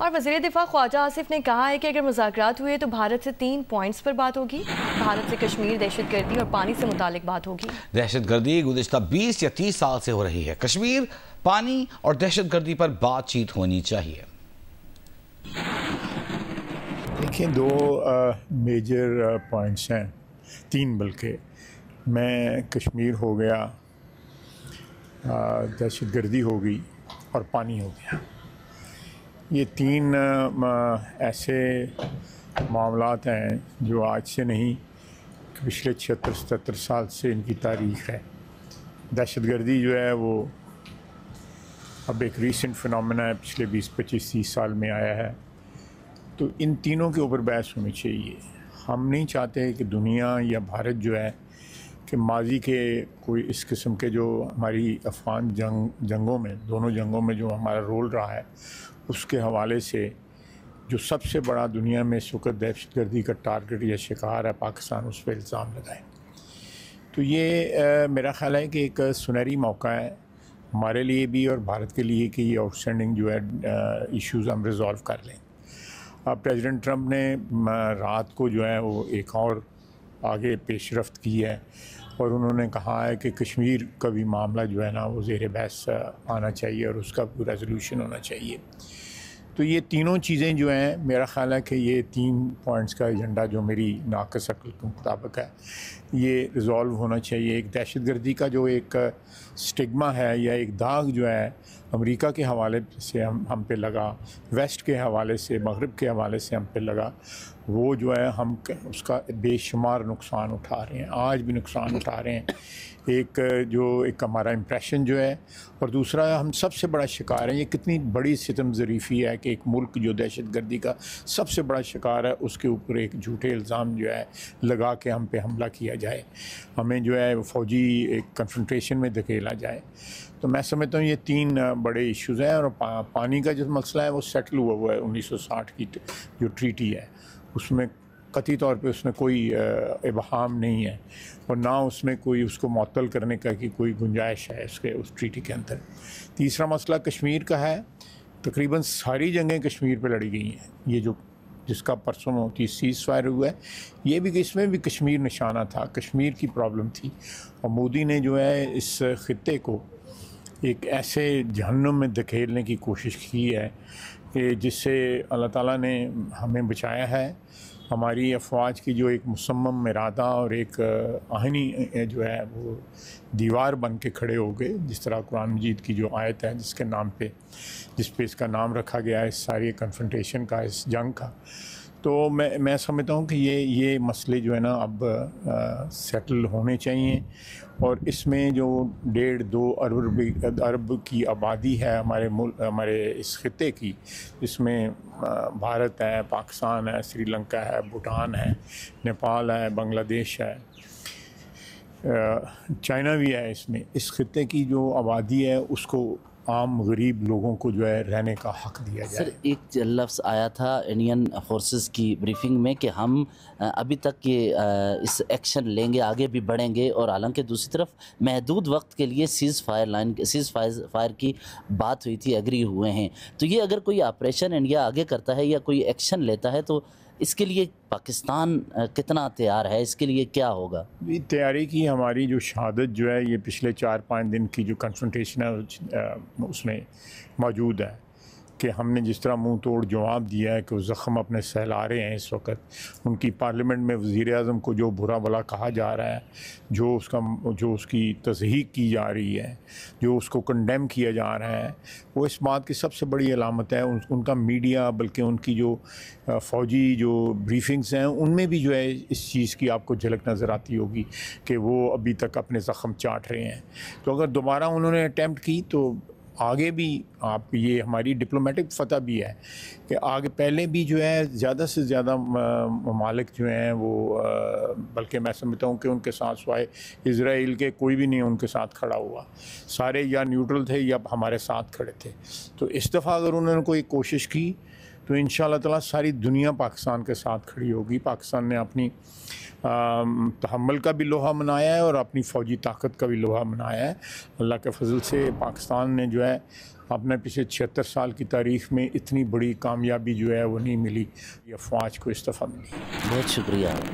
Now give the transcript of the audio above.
और वज़ीर दिफा ख्वाजा आसिफ ने कहा है कि अगर मुज़ाकरात हुए तो भारत से 3 पॉइंट्स पर बात होगी। भारत से कश्मीर, दहशतगर्दी और पानी से मुतालिक बात होगी। दहशतगर्दी गुज़िश्ता 20 या 30 साल से हो रही है। कश्मीर, पानी और दहशतगर्दी पर बातचीत होनी चाहिए। देखिए, दो मेजर पॉइंट्स हैं, 3 बल्कि। मैं कश्मीर हो गया, दहशतगर्दी हो गई और पानी हो गया। ये 3 ऐसे मामलात हैं जो आज से नहीं, पिछले 76-77 साल से इनकी तारीख़ है। दहशतगर्दी जो है वो अब एक रीसेंट फिनोमेना है, पिछले 20-25-30 साल में आया है। तो इन तीनों के ऊपर बहस होनी चाहिए। हम नहीं चाहते कि दुनिया या भारत जो है कि माजी के कोई इस किस्म के जो हमारी अफ़गान जंगों में, दोनों जंगों में जो हमारा रोल रहा है, उसके हवाले से जो सबसे बड़ा दुनिया में इस वक्त दहशतगर्दी का टारगेट या शिकार है पाकिस्तान, उस पर इल्ज़ाम लगाए। तो ये मेरा ख़्याल है कि एक सुनहरी मौका है हमारे लिए भी और भारत के लिए कि ये आउटस्टैंडिंग जो है इश्यूज़ हम रिज़ॉल्व कर लें। अब प्रेसिडेंट ट्रंप ने रात को जो है वो एक और आगे पेशरफ्त की है और उन्होंने कहा है कि कश्मीर का भी मामला जो है ना वो ज़ेर बहस आना चाहिए और उसका भी रेजोल्यूशन होना चाहिए। तो ये तीनों चीज़ें जो हैं, मेरा ख़्याल है कि ये 3 पॉइंट्स का एजेंडा जो मेरी नाक़िस अक़ल के मुताबिक है, ये रिज़ॉल्व होना चाहिए। एक दहशतगर्दी का जो एक स्टिग्मा है या एक दाग जो है अमेरिका के हवाले से हम पे लगा, वेस्ट के हवाले से, मगरिब के हवाले से हम पे लगा, वो जो है हम उसका बेशुमार नुकसान उठा रहे हैं, आज भी नुकसान उठा रहे हैं। एक हमारा इम्प्रेशन जो है, और दूसरा हम सबसे बड़ा शिकार है। ये कितनी बड़ी सितम ज़रीफ़ी है कि एक मुल्क जो दहशतगर्दी का सबसे बड़ा शिकार है, उसके ऊपर एक झूठे इल्ज़ाम जो है लगा के हम पे हमला किया जाए, हमें जो है फ़ौजी एक कन्फ्रंटेशन में धकेला जाए। तो मैं समझता हूँ ये 3 बड़े इश्यूज़ हैं। और पानी का जो मसला है वो सेटल हुआ है 1960 की जो ट्रीटी है, उसमें कतई तौर पे उसमें कोई इबहाम नहीं है और ना उसमें कोई उसको मुअत्तल करने का कि कोई गुंजाइश है उस ट्रीटी के अंदर। तीसरा मसला कश्मीर का है। तकरीबन सारी जंगें कश्मीर पे लड़ी गई हैं। ये जो जिसका परसों सीज़ फायर हुआ है, ये भी इसमें भी कश्मीर निशाना था, कश्मीर की प्रॉब्लम थी। और मोदी ने जो है इस ख़ित्ते को एक ऐसे जहन्नुम में धकेलने की कोशिश की है कि जिससे अल्लाह ताला ने हमें बचाया है। हमारी अफवाज की जो एक मुसम्मम इरादा और एक आहनी जो है वो दीवार बन के खड़े हो गए, जिस तरह कुरान मजीद की जो आयत है जिसके नाम पे, जिस पे इसका नाम रखा गया है, इस सारी कन्फ्रंटेशन का, इस जंग का। तो मैं समझता हूँ कि ये मसले जो है ना अब सेटल होने चाहिए। और इसमें जो 1.5-2 अरब की आबादी है हमारे इस खित्ते की, इसमें भारत है, पाकिस्तान है, श्रीलंका है, भूटान है, नेपाल है, बांग्लादेश है, चाइना भी है। इसमें इस खित्ते की जो आबादी है उसको आम गरीब लोगों को जो है रहने का हक़ दिया जाए। सर, एक लफ्ज़ आया था इंडियन फोर्सेस की ब्रीफिंग में कि हम अभी तक के इस एक्शन लेंगे, आगे भी बढ़ेंगे, और हालांकि दूसरी तरफ महदूद वक्त के लिए सीज़ फायर की बात हुई थी, एग्री हुए हैं। तो ये अगर कोई ऑपरेशन इंडिया आगे करता है या कोई एक्शन लेता है तो इसके लिए पाकिस्तान कितना तैयार है, इसके लिए क्या होगा? तैयारी की हमारी जो शहादत जो है ये पिछले 4-5 दिन की जो कन्फ्रंटेशन है उसमें मौजूद है कि हमने जिस तरह मुंह तोड़ जवाब दिया है कि वो ज़ख़म अपने सहला रहे हैं इस वक्त। उनकी पार्लियामेंट में वज़ीर-ए-आज़म को जो बुरा भला कहा जा रहा है, जो उसकी तज़हीक की जा रही है, जो उसको कंडेम किया जा रहा है, वो इस बात की सबसे बड़ी अलामत है। उनका मीडिया, बल्कि उनकी जो फ़ौजी जो ब्रीफिंग्स हैं उनमें भी जो है इस चीज़ की आपको झलक नज़र आती होगी कि वो अभी तक अपने ज़ख़म चाट रहे हैं। तो अगर दोबारा उन्होंने अटैम्प्ट की तो आगे भी आप, ये हमारी डिप्लोमेटिक फ़तह भी है कि आगे पहले भी जो है ज़्यादा से ज़्यादा ममालिक जो हैं वो, बल्कि मैं समझता हूँ कि उनके साथ सिवाय इज़राइल के कोई भी नहीं उनके साथ खड़ा हुआ, सारे या न्यूट्रल थे या हमारे साथ खड़े थे। तो इस दफ़ा अगर उन्होंने कोई कोशिश की तो इंशाअल्लाह ताला सारी दुनिया पाकिस्तान के साथ खड़ी होगी। पाकिस्तान ने अपनी तहम्मुल का भी लोहा मनाया है और अपनी फ़ौजी ताकत का भी लोहा मनाया है। अल्लाह के फजल से पाकिस्तान ने जो है अपने पिछले 76 साल की तारीख़ में इतनी बड़ी कामयाबी जो है वो नहीं मिली, ये अफवाज को इस्तीफ़ा मिली। बहुत शुक्रिया।